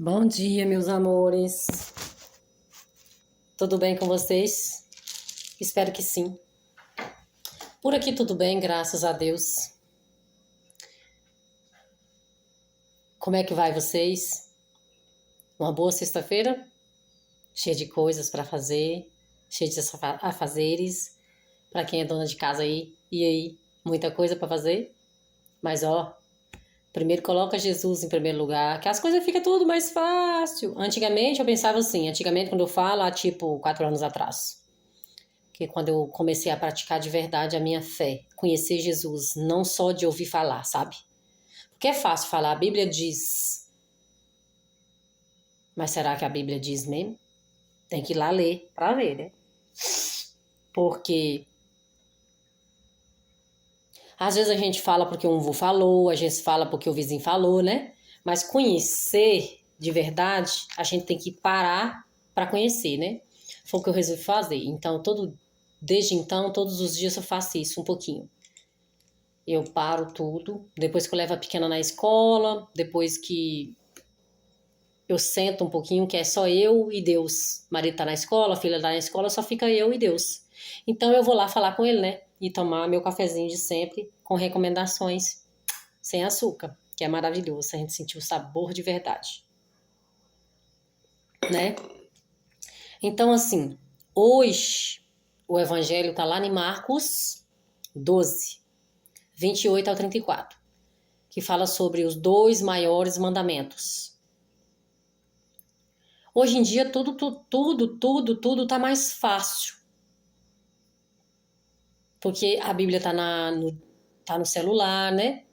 Bom dia, meus amores. Tudo bem com vocês? Espero que sim. Por aqui tudo bem, graças a Deus. Como é que vai vocês? Uma boa sexta-feira? Cheia de coisas para fazer, cheia de afazeres. Para quem é dona de casa aí, e aí, muita coisa para fazer? Mas primeiro coloca Jesus em primeiro lugar, que as coisas ficam tudo mais fácil. Antigamente eu pensava assim, quando eu falo, há tipo 4 anos atrás, que quando eu comecei a praticar de verdade a minha fé, conhecer Jesus, não só de ouvir falar, sabe? Porque é fácil falar, a Bíblia diz. Mas será que a Bíblia diz mesmo? Tem que ir lá ler pra ver, né? Porque às vezes a gente fala porque um avô falou, a gente fala porque o vizinho falou, né? Mas conhecer de verdade, a gente tem que parar para conhecer, né? Foi o que eu resolvi fazer. Então, desde então, todos os dias eu faço isso um pouquinho. Eu paro tudo, depois que eu levo a pequena na escola, depois que eu sento um pouquinho, que é só eu e Deus. O marido tá na escola, a filha tá na escola, só fica eu e Deus. Então eu vou lá falar com ele, né? E tomar meu cafezinho de sempre, com recomendações sem açúcar, que é maravilhoso, a gente sentir o sabor de verdade, né? Então, assim, hoje o evangelho tá lá em Marcos 12, 28 ao 34, que fala sobre os 2 maiores mandamentos. Hoje em dia tudo tá mais fácil. Porque a Bíblia tá no celular, né?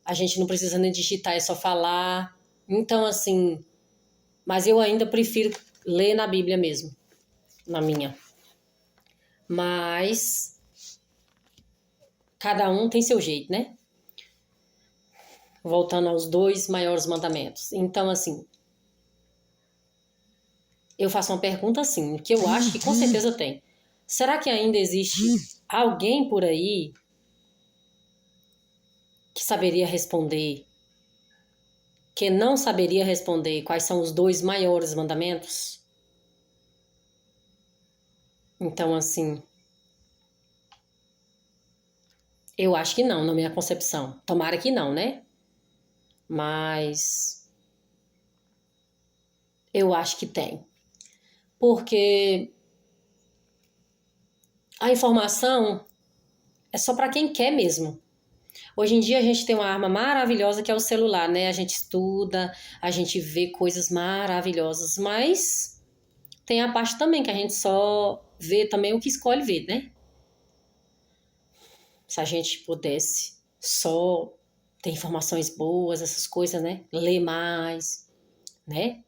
A gente não precisa nem digitar, é só falar. Então, assim, mas eu ainda prefiro ler na Bíblia mesmo, na minha. Mas cada um tem seu jeito, né? Voltando aos 2 maiores mandamentos. Então, assim, eu faço uma pergunta assim, que eu acho que com certeza tem. Será que ainda existe alguém por aí que saberia responder, que não saberia responder quais são os 2 maiores mandamentos? Então, assim, eu acho que não, na minha concepção. Tomara que não, né? Mas eu acho que tem. Porque a informação é só para quem quer mesmo. Hoje em dia a gente tem uma arma maravilhosa que é o celular, né? A gente estuda, a gente vê coisas maravilhosas, mas tem a parte também que a gente só vê também o que escolhe ver, né? Se a gente pudesse só ter informações boas, essas coisas, né? Ler mais, né?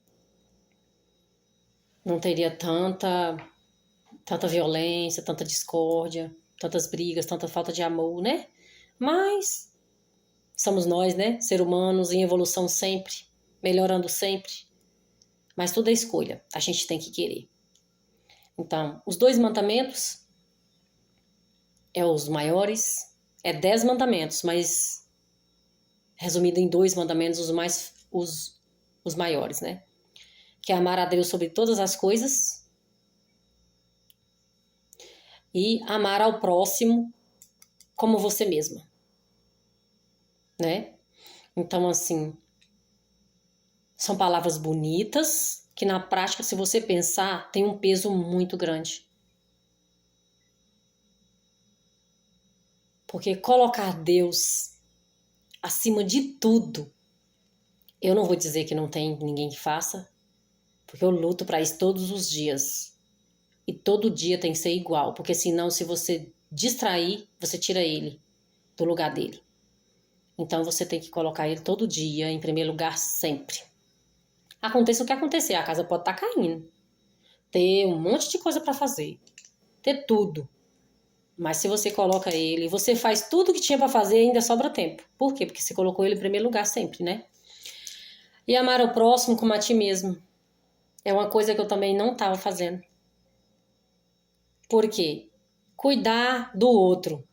Não teria tanta violência, tanta discórdia, tantas brigas, tanta falta de amor, né? Mas somos nós, né? Seres humanos em evolução sempre, melhorando sempre. Mas tudo é escolha, a gente tem que querer. Então, os 2 mandamentos é os maiores, é 10 mandamentos, mas resumido em 2 mandamentos, os maiores, né? Que é amar a Deus sobre todas as coisas e amar ao próximo como você mesma, né? Então, assim, são palavras bonitas que na prática, se você pensar, tem um peso muito grande. Porque colocar Deus acima de tudo, eu não vou dizer que não tem ninguém que faça, porque eu luto para isso todos os dias. E todo dia tem que ser igual, porque senão, se você distrair, você tira ele do lugar dele. Então você tem que colocar ele todo dia em primeiro lugar sempre. Aconteça o que acontecer, a casa pode estar caindo. Ter um monte de coisa para fazer. Ter tudo. Mas se você coloca ele, você faz tudo que tinha para fazer e ainda sobra tempo. Por quê? Porque você colocou ele em primeiro lugar sempre, né? E amar o próximo como a ti mesmo. É uma coisa que eu também não estava fazendo. Por quê? Cuidar do outro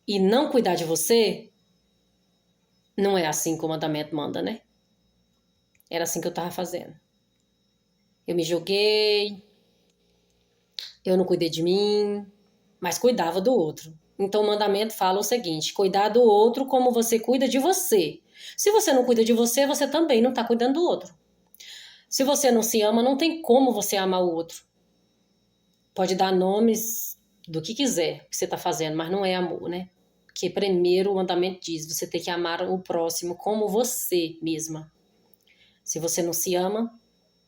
e não cuidar de você não é assim que o mandamento manda, né? Era assim que eu tava fazendo. Eu me joguei, eu não cuidei de mim, mas cuidava do outro. Então o mandamento fala o seguinte: cuidar do outro como você cuida de você. Se você não cuida de você, você também não está cuidando do outro. Se você não se ama, não tem como você amar o outro. Pode dar nomes do que quiser que você está fazendo, mas não é amor, né? Porque primeiro o mandamento diz, você tem que amar o próximo como você mesma. Se você não se ama,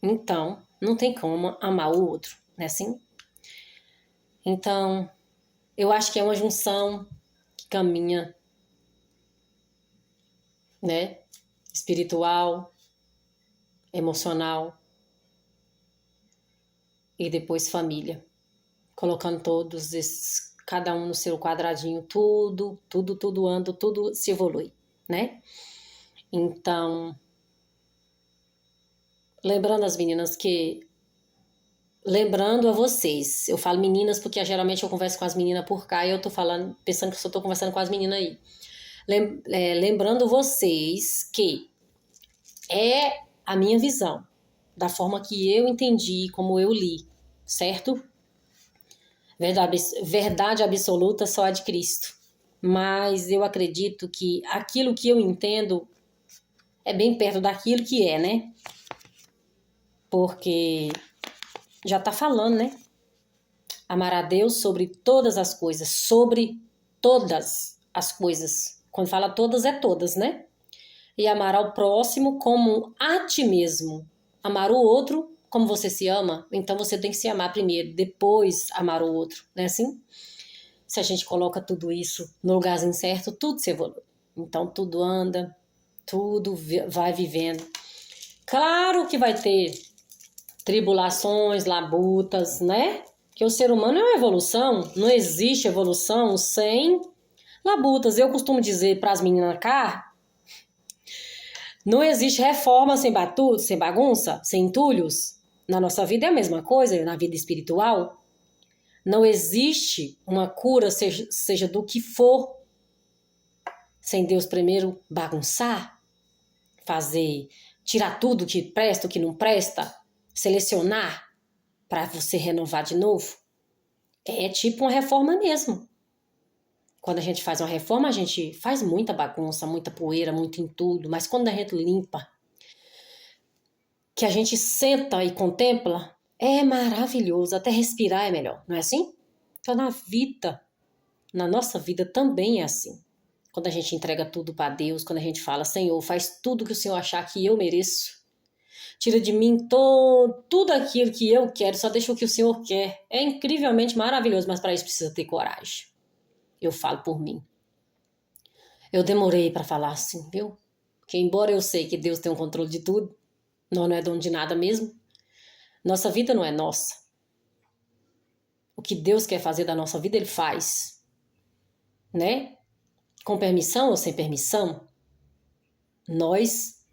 então não tem como amar o outro, não é assim? Então, eu acho que é uma junção que caminha, né? Espiritual, emocional e depois família. Colocando todos esses, cada um no seu quadradinho, tudo anda, tudo se evolui, né? Então, lembrando as meninas que, lembrando a vocês, eu falo meninas porque geralmente eu converso com as meninas por cá e eu tô falando, pensando que eu só tô conversando com as meninas aí. Lembrando vocês que é a minha visão, da forma que eu entendi, como eu li, certo? Verdade absoluta só a de Cristo. Mas eu acredito que aquilo que eu entendo é bem perto daquilo que é, né? Porque já tá falando, né? Amar a Deus sobre todas as coisas, sobre todas as coisas. Quando fala todas, é todas, né? E amar ao próximo como a ti mesmo. Amar o outro como você se ama, então você tem que se amar primeiro, depois amar o outro, não é assim? Se a gente coloca tudo isso no lugarzinho certo, tudo se evolui. Então tudo anda, tudo vai vivendo. Claro que vai ter tribulações, labutas, né? Que o ser humano é uma evolução, não existe evolução sem labutas. Eu costumo dizer para as meninas cá, não existe reforma sem batuta, sem bagunça, sem entulhos. Na nossa vida é a mesma coisa, na vida espiritual. Não existe uma cura, seja do que for, sem Deus primeiro bagunçar, fazer, tirar tudo que presta, o que não presta, selecionar para você renovar de novo. É tipo uma reforma mesmo. Quando a gente faz uma reforma, a gente faz muita bagunça, muita poeira, muito entulho, mas quando a gente limpa, que a gente senta e contempla, é maravilhoso, até respirar é melhor, não é assim? Então na nossa vida também é assim. Quando a gente entrega tudo para Deus, quando a gente fala, Senhor, faz tudo que o Senhor achar que eu mereço. Tira de mim tudo aquilo que eu quero, só deixa o que o Senhor quer. É incrivelmente maravilhoso, mas para isso precisa ter coragem. Eu falo por mim. Eu demorei para falar assim, viu? Porque embora eu sei que Deus tem o controle de tudo, nós não é dono de nada mesmo. Nossa vida não é nossa. O que Deus quer fazer da nossa vida, Ele faz. Né? Com permissão ou sem permissão, nós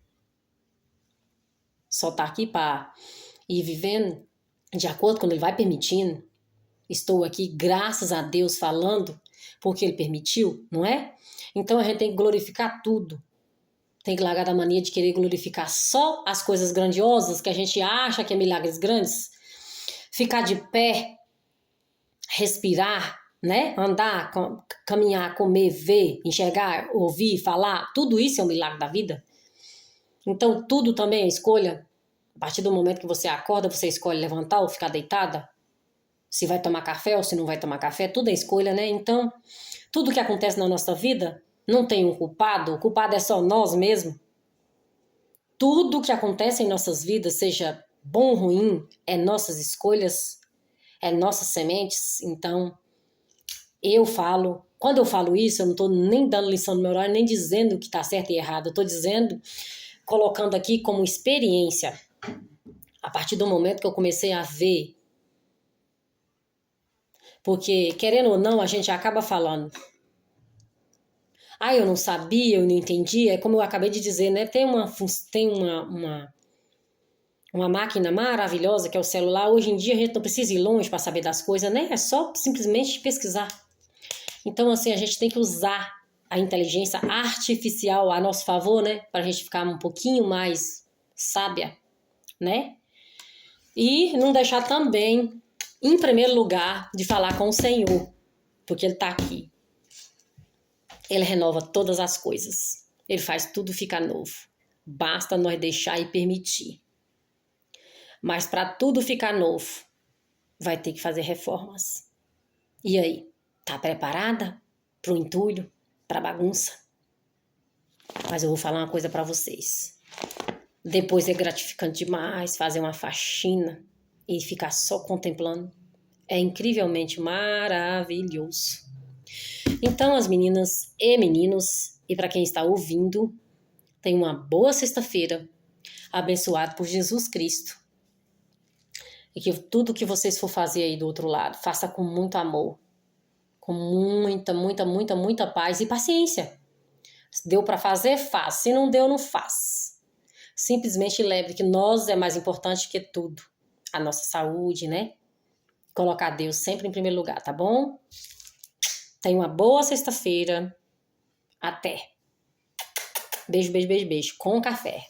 só tá aqui para ir vivendo de acordo com Ele vai permitindo. Estou aqui, graças a Deus, falando porque Ele permitiu, não é? Então a gente tem que glorificar tudo. Tem que largar da mania de querer glorificar só as coisas grandiosas que a gente acha que é milagres grandes. Ficar de pé, respirar, né? Andar, caminhar, comer, ver, enxergar, ouvir, falar, tudo isso é um milagre da vida. Então tudo também é escolha. A partir do momento que você acorda, você escolhe levantar ou ficar deitada. Se vai tomar café ou se não vai tomar café, tudo é escolha, né? Então, tudo que acontece na nossa vida não tem um culpado, o culpado é só nós mesmos. Tudo que acontece em nossas vidas, seja bom ou ruim, é nossas escolhas, é nossas sementes. Então, quando eu falo isso, eu não estou nem dando lição no meu horário, nem dizendo o que está certo e errado. Eu estou dizendo, colocando aqui como experiência. A partir do momento que eu comecei a ver, porque, querendo ou não, a gente acaba falando. Eu não sabia, eu não entendi. É como eu acabei de dizer, né? Tem uma máquina maravilhosa que é o celular. Hoje em dia a gente não precisa ir longe para saber das coisas, né? É só simplesmente pesquisar. Então, assim, a gente tem que usar a inteligência artificial a nosso favor, né? Para a gente ficar um pouquinho mais sábia, né? E não deixar também, em primeiro lugar, de falar com o Senhor, porque Ele está aqui. Ele renova todas as coisas. Ele faz tudo ficar novo. Basta nós deixar e permitir. Mas para tudo ficar novo, vai ter que fazer reformas. E aí, tá preparada pro entulho, pra bagunça? Mas eu vou falar uma coisa para vocês. Depois é gratificante demais fazer uma faxina e ficar só contemplando. É incrivelmente maravilhoso. Então, as meninas e meninos, e para quem está ouvindo, tenha uma boa sexta-feira, abençoado por Jesus Cristo. E que tudo que vocês for fazer aí do outro lado, faça com muito amor, com muita paz e paciência. Se deu para fazer, faz. Se não deu, não faz. Simplesmente lembre que nós é mais importante que tudo. A nossa saúde, né? Colocar Deus sempre em primeiro lugar, tá bom? Tenha uma boa sexta-feira. Até. Beijo, beijo, beijo, beijo. Com café.